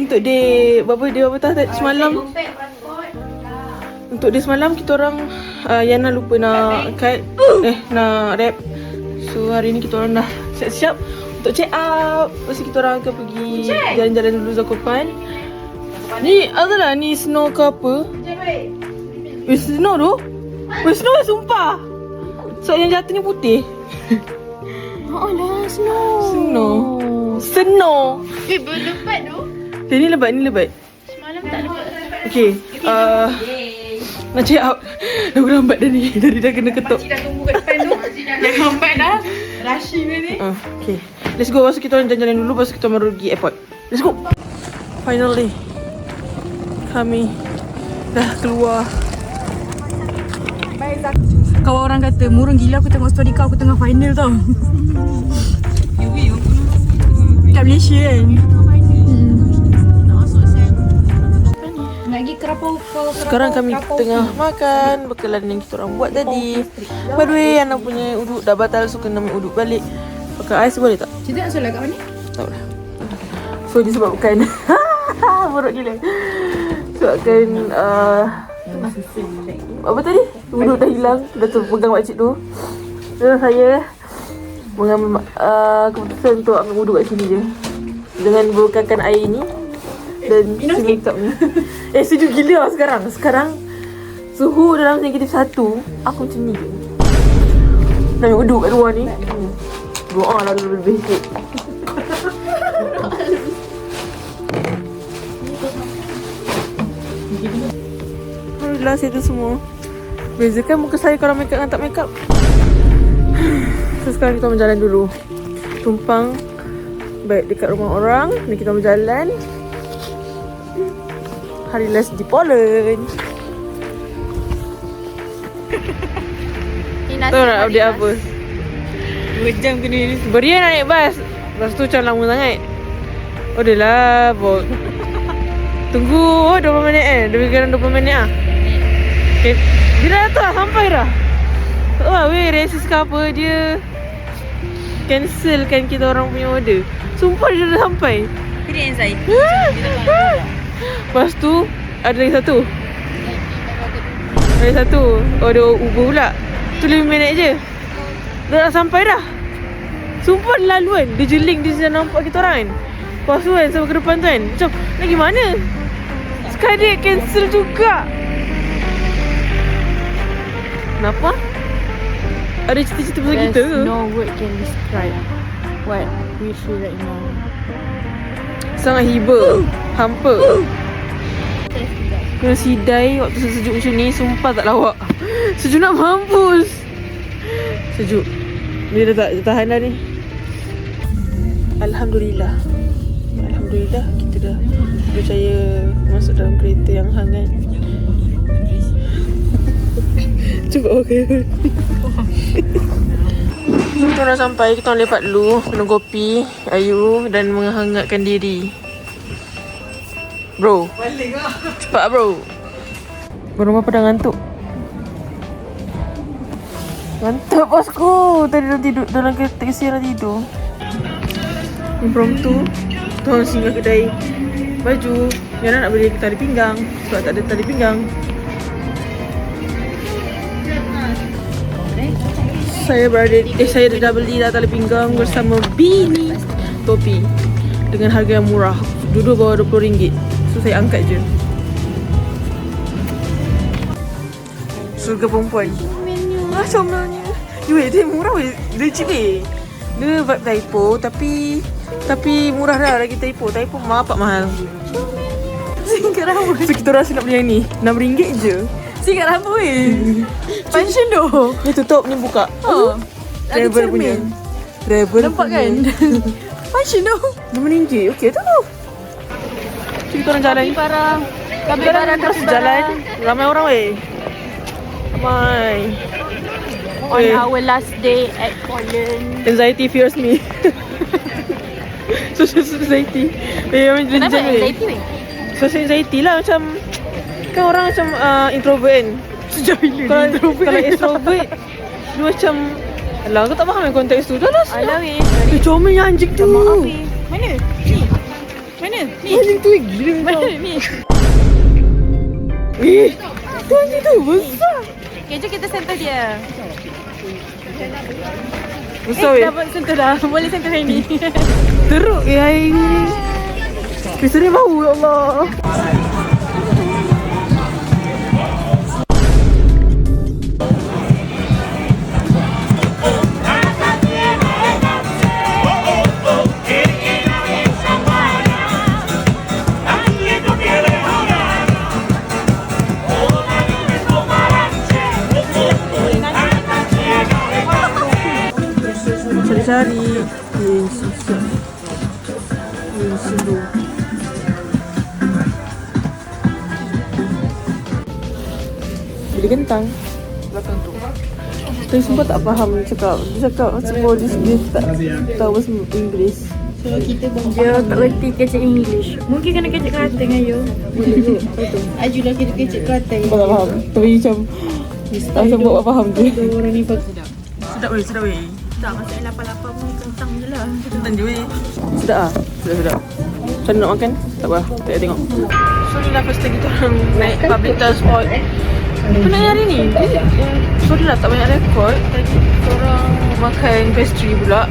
untuk day berapa tadi semalam. Untuk day semalam kita orang Yana lupa nak nak rap. So hari ni kita orang dah siap-siap untuk check out. Lepas tu kita orang akan pergi jalan-jalan dulu Zakopan. Ni adalah ni snow ke apa? Snow tu? Snow sumpah. So yang jatuh ni putih. Oh lah, snow. Snow. Berlebat tu. Ni lebat, ni lebat. Semalam tak lebat. Okay, nak check out. Dah lambat dah ni. Tadi dah kena ketuk. Makcik dah tunggu kat depan tu. Dah lambat dah. Rushing ni. Okay, let's go. Lepas tu kita orang jalan-jalan dulu. Lepas tu kita baru pergi airport. Let's go. Finally kami dah keluar. Kawan orang kata murung gila aku tengok story kau, aku tengah final tau. Kat Malaysia kan. Lagi kerapau. Sekarang kami tengah makan bekalan yang kita orang buat tadi. By the way, anak punya uduk dah batal, so kena ambil uduk balik. Pakai ais boleh tak? Cerita nak solat kat mana? Tak boleh. So disebabkan buruk gila. Sebabkan apa tadi? Uduk dah hilang. Dah terpegang makcik tu. Dan saya mengambil keputusan untuk ambil uduk kat sini je. Dengan bukakan air ni dan si make up ni. Sejuk gila lah sekarang. Sekarang suhu dalam negatif 1. Aku macam ni je. Nak ambil uduk kat luar ni. Doa lah lebih sikit. Alhamdulillah saya tu semua. Bezakan muka saya kalau make up dengan tak make up. So sekarang kita berjalan dulu. Tumpang baik dekat rumah orang. Dan kita berjalan. Hari last di Poland. Tahu nak update apa? 2 jam kena ni. Berian nak naik bas. Bas tu macam lama sangat. Oh dah lah Bok. Tunggu 20 minit lebih kurang 20 minit lah. Okay. Dia dah tu lah sampai dah. Tak tahu weh resis ke apa. Dia cancelkan kita orang punya order. Sumpah dia dah sampai. Dia anxiety. Lepas tu ada lagi satu. Lagi satu. Oh ada Uber pula. Tu 5 minit je. Dah sampai dah. Sumpah lalu kan. Dia jeling dia dah nampak kita orang kan. Lepas tu kan sampai ke depan tu kan. Macam lagi mana? Sekarang dia cancel juga. Kenapa? Ada cerita-cerita pasal kita ke? No word can describe what we feel right now. Sangat hiba. Hampa. Kena sidai waktu sejuk macam ni. Sumpah tak lawak. Sejuk nak mampus. Sejuk. Dia dah tak tahan dah ni. Alhamdulillah. Alhamdulillah kita dah percaya masuk dalam kereta yang hangat. Cuba okey. Kita dah sampai. Kita orang lepak dulu. Minum kopi, ayu dan menghangatkan diri. Bro, cepat bro. Baru apa dah ngantuk. Ngantuk bosku. Tadi dah tidur dalam kereta isi dah tidur. Impromptu. Tuan singgah kedai baju. Yana nak beli tali pinggang sebab tak ada tali pinggang. Saya dah beli dah tali pinggang bersama bini topi dengan harga yang murah. Duduk bawah RM20. So saya angkat je. Surga perempuan. Macam mana? Weh, dia murah weh. Dia cheap weh. Dia vibe typo tapi murah dah lagi typo. Typo mahal. Singkat rambut. So kita rasa nak beli yang ni RM6 je. Singkat rambut weh. Pension tu. Ni tutup, ni buka. Travel punya. Travel nampak kan? Pension tu. RM6. Okey tu. Kita orang jalan. Kami terus jalan. Ramai orang weh. Ramai. On our last day at Poland. Anxiety fears me. Social anxiety. Kenapa anxiety weh? Social anxiety lah macam. Kan orang macam introvert kan. Sejak bila introvert? Kalau extrovert dia macam alah aku tak faham konteks tu. Dah lah. Alah weh. Comelnya anjing tu. Maaf weh. Mana? Ni. Mana? Ni. Anjing tu gila Mana kau. ni? Tu anjing tu besar. Okay, jom kita sentuh dia. Besar weh. Dapat sentuh dah. Boleh sentuh hari ni. Teruk hari ni. Pisau ni bau ya Allah. Cari-cari susah. Seru. Beli kentang belakang tu. Tapi semua tak faham cakap. Dia cakap semua dia tak tahu bahasa Inggeris. So kita dia tak reti kecek English. Mungkin kena kecek Kelantan dengan you. Boleh je. Betul. Ajulah kita kecek Kelantan. Kau tak faham. Tapi macam buat faham tu. Orang ni bagus. Sedap weh, sedap weh. Tak masalah lapar-lapar pun kentang je lah. Kentang je weh. Sedap ah. Sedap. Macam mana nak makan? Tak apa. Tak payah tengok. So ni lah first time kita orang naik public transport. Penat hari ni. Sorry lah tak banyak rekod. Tadi kita orang makan pastry pula.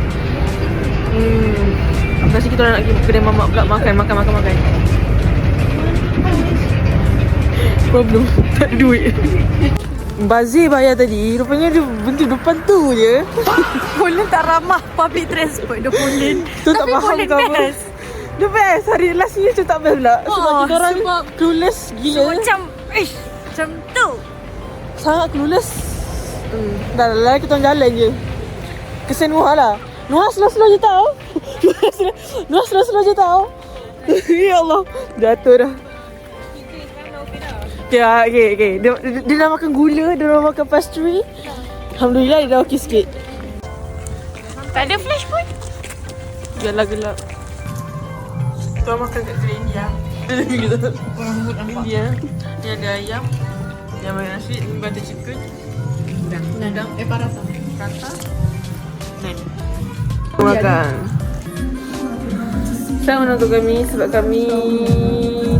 Lepas kita orang nak pergi kedai mamak pula makan. Problem. Tak ada duit. Bazir bayar tadi, rupanya dia berhenti depan tu je. Poland tak ramah public transport dia Poland. Tu tak faham ke apa. The best. Hari last ni tu tak best pula. Sebab kita orang clueless gila. Macam macam tu. Sangat clueless. Dah lah kita orang jalan je. Kesan Nuha lah. Nuha slow-slow je tau. Nuha slow-slow je tau. Ya Allah. Jatuh dah. Okay. Dia dah makan gula, dia dah makan pastry. Alhamdulillah dia dah okey sikit. Tak ada flash pun. Gelap-gelap. Kita makan kat kedai India. India. Dia ada ayam. Yang makan nasi, butter chicken. Udang. Parata. Nen. Makan. Saya menonton kami sebab kami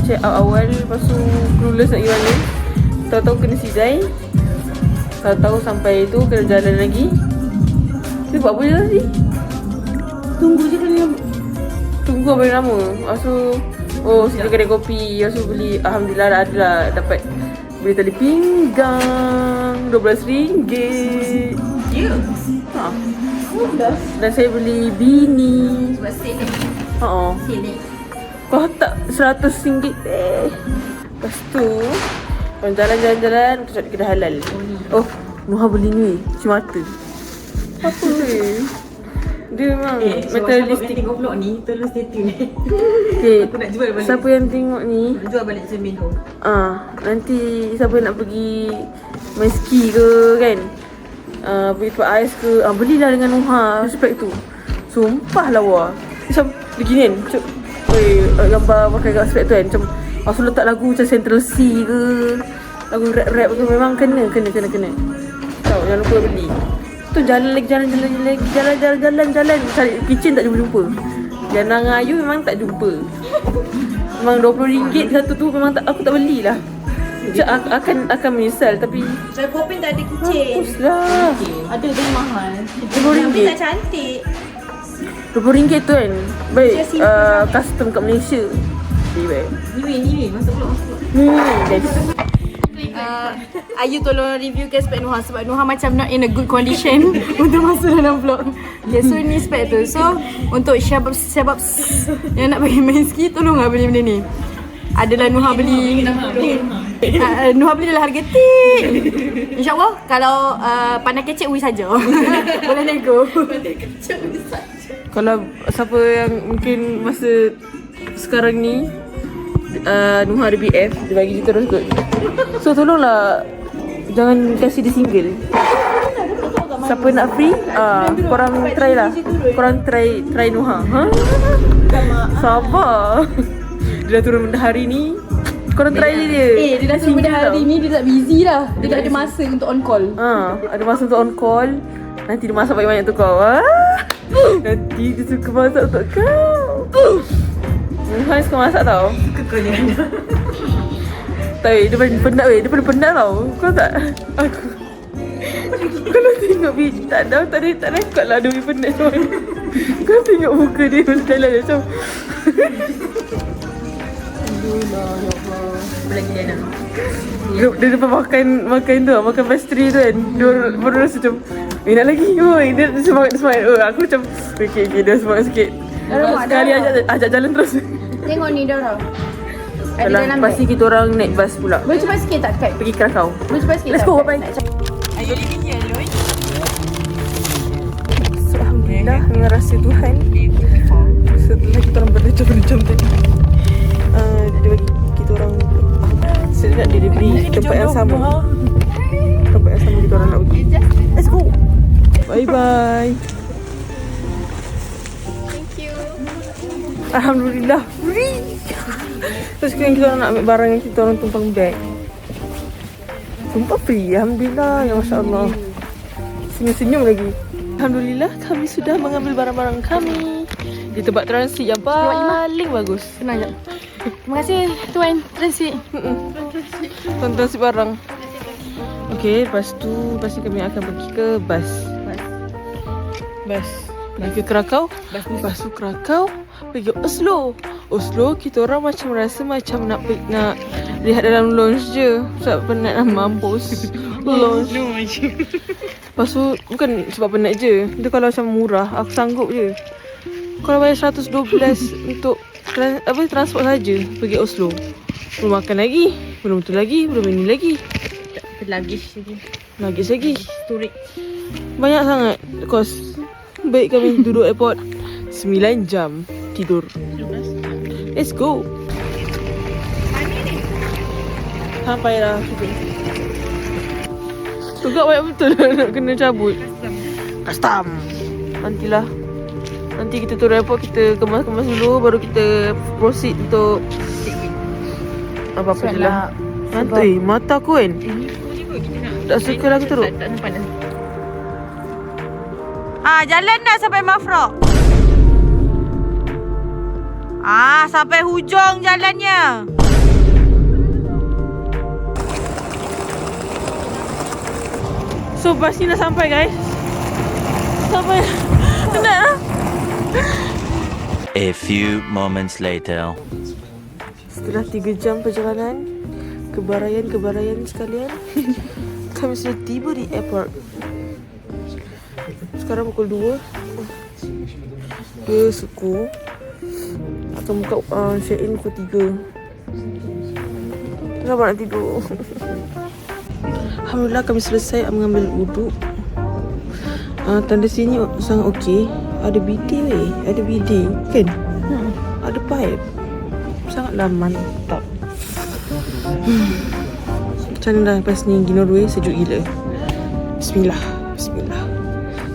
check out awal. Lepas tu clueless nak pergi mana. Tahu-tahu kena sidai. Tahu-tahu sampai tu kena jalan lagi. Dia buat apa je tadi? Tunggu je kena. Tunggu apa yang lama. Lepas tu sini kedai kopi. Lepas tu beli. Alhamdulillah ada lah. Dapat beli tali pinggang RM12. Ya. Ha. Dan saya beli bini. Sebab sale ni. Sale. Kau tak RM100 Lepas tu orang jalan-jalan untuk cari kedai halal. Oh, Nuha beli ni cuci mata. Apa ni? Dia memang materialistik. Tengok vlog ni, tolong stay tune. Okay, Aku nak jual balik. siapa yang tengok ni Jual balik cermin tu. nanti siapa nak pergi main ski ke kan, pergi tempat ais ke, belilah dengan Nuha spek tu. Sumpah lawa. Macam begini kan, macam gambar pakai kat spek tu kan, macam asal letak lagu macam Central C ke, lagu rap tu memang kena. Tahu, jangan lupa beli. Tu jalan cari kitchen tak jumpa. Jana dengan Ayu memang tak jumpa. Memang RM20 satu tu memang tak, aku tak belilah. Akan menyesal tapi Saya Popin tak ada kitchen. hapuslah. Ada tu mahal. RM20. Tapi tak cantik. RM20 tu kan. Baik, custom kat Malaysia. Baik. Ni masuk vlog. Guys. Ayu tolong reviewkan spek Nuha sebab Nuha macam not in a good condition untuk masuk dalam vlog. Okay, so ni spek tu. So untuk syabab yang nak pergi main ski, tolonglah beli benda ni. Adalah Nuha beli. Nuha beli dalam harga tip. InsyaAllah kalau pandai kecek ui saja. Boleh nego. Kalau siapa yang mungkin masa sekarang ni Nuha ada BF, dia bagi dia terus kot. So tolonglah jangan kasih dia single. Siapa nak free, korang try lah. Korang try Nuha. Sabar. Dia dah turun benda hari ni. Korang try dia. Dia dah turun pada hari ni, dia tak busy lah. Dia tak ada masa untuk on call. Ada masa untuk on call. Nanti dia masak banyak-banyak untuk kau. Nanti dia suka masak untuk kau. Nuhan suka masak tau. Kau jangan. Tapi dia paling penat weh. Dia paling penat tau. Kau tak? Aku kalau tengok tak ada kot lah dia penat semua. Kau tengok muka dia berjalan macam Alhamdulillah, ya Allah. Belagi dia nak. dia depan makan tu, makan pastry tu kan. Dia baru rasa macam nak lagi. Dia semangat. Aku macam okay, dia semangat sikit. Sekali ajak jalan terus. Tengok ni Dora. Ada Alah, dalam pasti kita orang naik bas pula. boleh cepat sikit tak Kak? Pergi Krakow. Boleh cepat sikit Let's tak? go, bye. Ayo ni Aloy. So, Alhamdulillah dengan rasa Tuhan. Setelah kita orang berjam-jam tadi, dia bagi kita orang sedap dia beri tempat yang sama. Tempat yang sama kita orang nak pergi. Let's go. Bye-bye. Thank you. Alhamdulillah. Free. Terus sekarang kita orang nak ambil barang yang kita orang tumpang beg. Sumpah free. Alhamdulillah. Ya Masya Allah. Senyum-senyum lagi. Alhamdulillah kami sudah mengambil barang-barang kami di tempat transit yang paling bagus. Senang je. Terima kasih Tuan Transit. Tuan transit barang. Okey, lepas tu pasti kami akan pergi ke bas. Pergi ke Krakow. Lepas tu Krakow pergi Oslo. Oslo kita orang macam rasa macam nak lihat dalam lounge je. Sebab penat nak mampus. Lounge. Lepas tu bukan sebab penat je. Dia kalau macam murah aku sanggup je. Kalau bayar 112 untuk transport saja pergi Oslo. Belum makan lagi, belum tu lagi, belum ini lagi. Luggage Lagi. storage. Banyak sangat kos. Baik kami duduk airport 9 jam tidur. Let's go. Sampai dah. Juga banyak betul nak kena cabut. Custom. Nanti kita turun airport, kita kemas-kemas dulu, baru kita proceed untuk apa-apa je lah. Nanti mata aku kan. Tak suka lah aku teruk. Tak nampak dah. Jalan dah sampai Mafraq. Sampai hujung jalannya. So bas ni dah sampai guys. Sampai. Penat lah. A few moments later. Setelah 3 jam perjalanan, kebarayan sekalian, kami sudah tiba di airport. Sekarang pukul 2 suku akan buka check-in pukul 3. Kenapa nak tidur? Alhamdulillah kami selesai mengambil wuduk. Tanda sini sangat okey. Ada bidet weh. Ada bidet kan? Ada pipe. Sangatlah mantap. Macam mana dah lepas ni pergi Norway? Sejuk gila. Bismillah.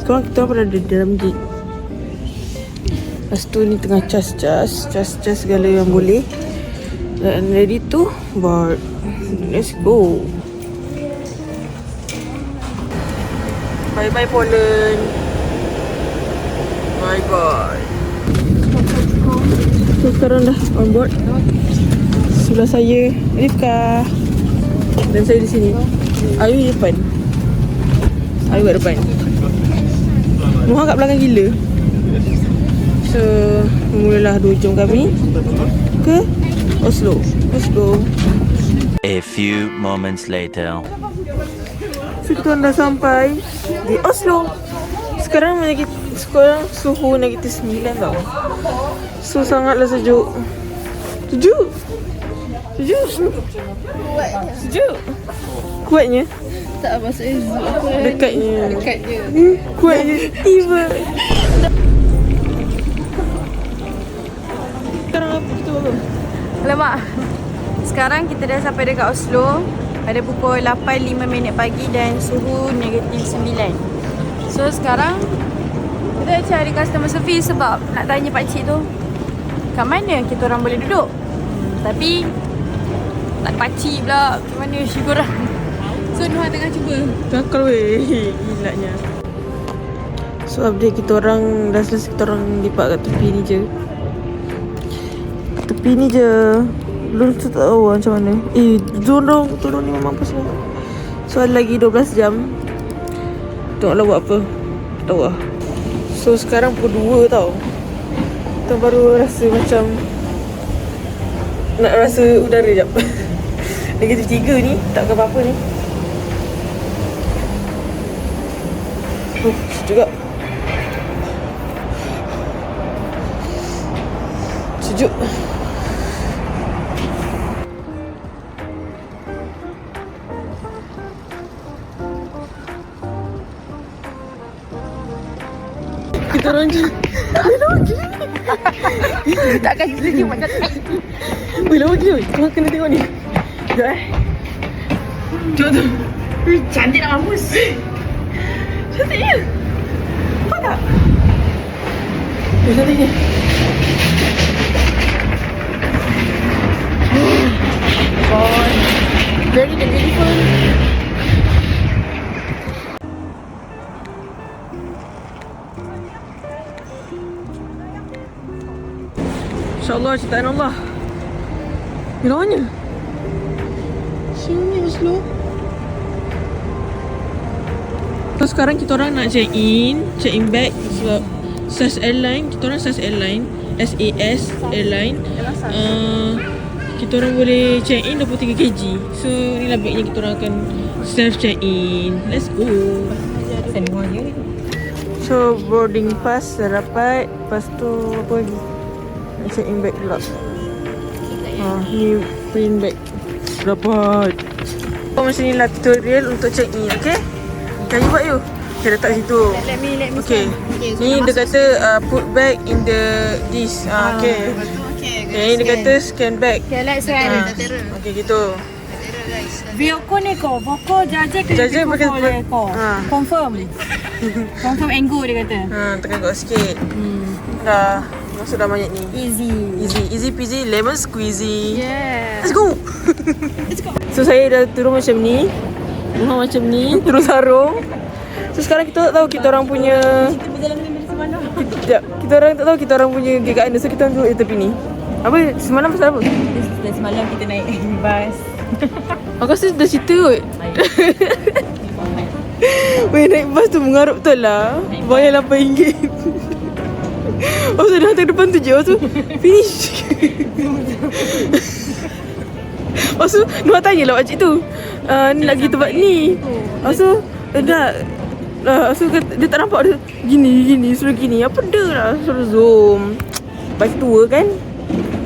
Sekarang kita berada di dalam gate. Lepas tu ni tengah cas segala yang boleh. Dan ready to board. Let's go. Bye-bye Poland. Bye-bye. So sekarang dah on board. Sebelah saya Rifka. Dan saya di sini. Ayu di depan. Ayu kat depan. Nuha kat belakang gila. So mulalah 2 jam kami ke Oslo. Let's go. A few moments later. So kita dah sampai di Oslo. Sekarang suhu negatif 9 tau. So sangatlah sejuk. Sejuk. Kuatnya. Tak maksudnya Dekatnya. dekatnya. Kuatnya. Tiba. Sekarang apa kita buat? Alamak. Sekarang kita dah sampai dekat Oslo. Pada pukul 8.05 pagi dan suhu negatif 9. So sekarang kita cari customer service sebab nak tanya pakcik tu kat mana kita orang boleh duduk. Tapi tak pakcik pula kat mana syukur lah. So Nuha tengah cuba. Takal weh. Gilanya. So update kita orang dah selesai, kita orang lipat kat tepi ni je. Kita tepi ni je. Belum tu tak tahu macam mana. Turun ni memang pasal. So ada lagi 12 jam. Tengoklah buat apa. Tak tahu lah. So sekarang pukul 2 tau. Kita baru rasa macam nak rasa udara jap. Negatif 3 ni. Tak ke apa-apa ni. Sejuk tak? Sejuk. Kita orang je. Takkan lagi macam ni. Weh, lama gila weh. Korang kena tengok ni. Sekejap Tengok tu. Cantik nak mampus. Cantiknya. Nampak tak? Cantiknya. Very beautiful. InsyaAllah ciptaan Allah. Bilangnya senyumnya slow. So sekarang kita orang nak check in back sebab SAS Airline, kita orang SAS Airline, SAS Airline. Kita orang boleh check in 23 kg. So inilah baiknya kita orang akan self check in. Let's go. So boarding pass dah dapat. Lepas tu apa lagi? Nak check in bag pula. Ni print bag dapat. Macam ni lah tutorial untuk check in. Okay, you buat you. Okay, letak situ. Let me Okay, ni dia kata put bag in the this. Okay. Okay, dia kata scan bag. Okay, let's try. Okay, gitu. Vyoko ni ko, Voko jaja Jaja pakai ko. Confirm. Confirm and go dia kata. Tekan kat sikit. Dah masuk dah banyak ni. Easy peasy lemon squeezy. Yeah. Let's go. So saya dah turun macam ni. Rumah macam ni, turun sarung. So sekarang kita tak tahu kita orang punya kita orang tak tahu kita orang punya gig kat mana. So kita orang duduk di tepi ni. Apa semalam pasal apa? Dan semalam kita naik bas. Aku rasa dah cerita kot. Weh, naik bas tu mengarut betul lah. Bayar RM8. Oh, so dah hantar depan tu je. Oh, so finish. Oh, so Nuha tanya lah makcik tu, ni lagi tempat ni. Oh, so dah so dia tak nampak dia gini suruh gini. Apa dia lah suruh zoom. Bas tua kan.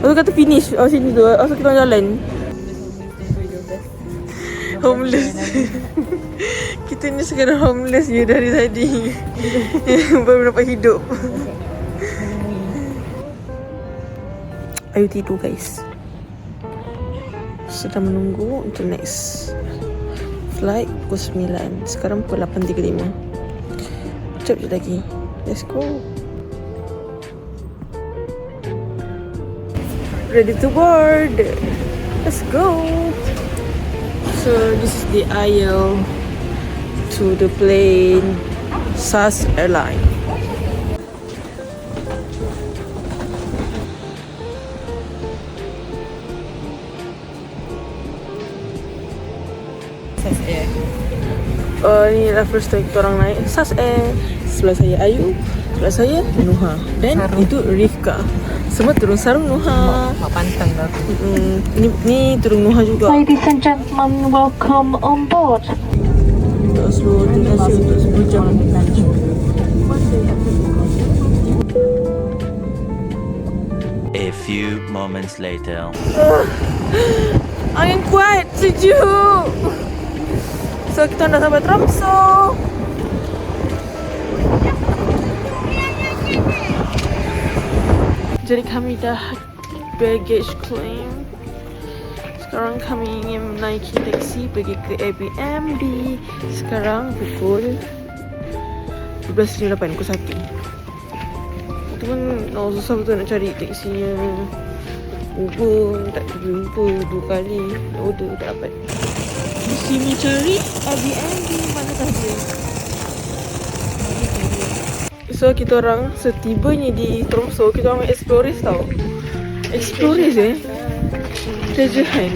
Lepas tu kata finish sini tu. So kita orang jalan. Homeless. Kita ni sekarang homeless je dari tadi. Baru dapat hidup. Ayo tidur guys. Sedang menunggu untuk next flight pukul 9. Sekarang pukul 8.35. Sekejap je lagi. Let's go. Ready to board. Let's go. So this is the aisle to the plane SAS Airline. SAS Air. Ni adalah first time kita orang naik SAS Air. Sebelah saya Ayu, sebelah saya Nuha, dan itu Rifka. Semua turun sarung Nuha. Mak pantang lah aku. Ni turun Nuha juga. Ladies and gentlemen, welcome on board. Tak slow durasi untuk 10 jam. A few moments later. Angin kuat, sejuk. So kita dah sampai Tromso. Jadi kami dah baggage claim. Sekarang kami ingin menaiki taksi pergi ke Airbnb. Sekarang pukul 12.58, pukul 1. Itu pun susah betul nak cari taksinya. Uber tak jumpa 2 kali. Order tak dapat. Mesti mencari Airbnb mana saja. So kita orang setibanya di Tromso, kita orang explore tau. Explorers treasure hunt.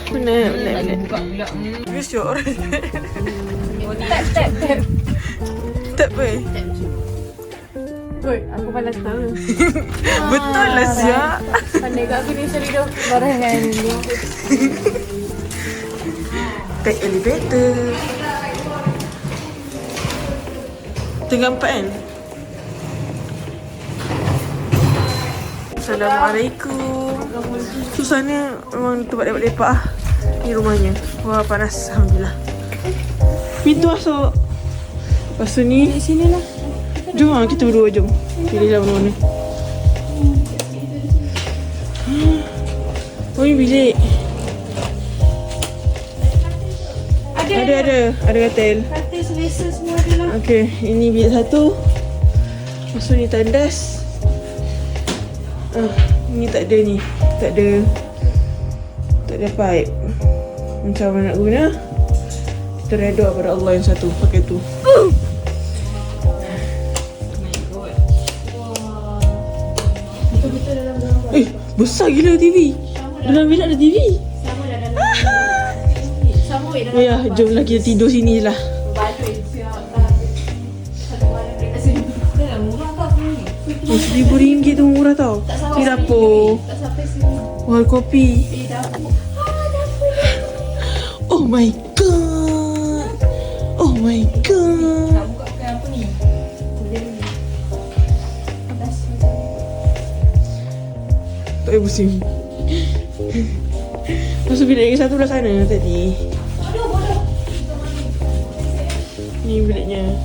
Penat. Use your orange. Tap. Tak apa. Good, aku balas tahu. Betul lah siap. Pandai kat aku ni sorry dah. Barangan dulu. Take elevator. Tengah 4 kan? Assalamualaikum. Suasana memang tempat lepak-lepak lah. Ni rumahnya. Wah panas. Alhamdulillah. Pintu masuk. Lepas tu ni. Di sini lah. Jom lah kita berdua jom. Pilihlah mana-mana. Oh ni bilik. Ada katil. Katil selesa semua ada lah. Okey, ini bilik satu. Lepas tu ni tandas. Ni tak ada ni. Tak ada pipe. Macam mana nak guna? Kita redha pada Allah yang satu. Pakai tu. Besar gila TV. Dalam bilik ada TV. Oh ya, jomlah kita tidur sini je lah. RM1,000 tu murah tau. Ni dapur. Wah, kopi. Oh my god. Oh my god. Tak payah pusing. Masuk bilik yang satu belah sana tadi. Ni biliknya.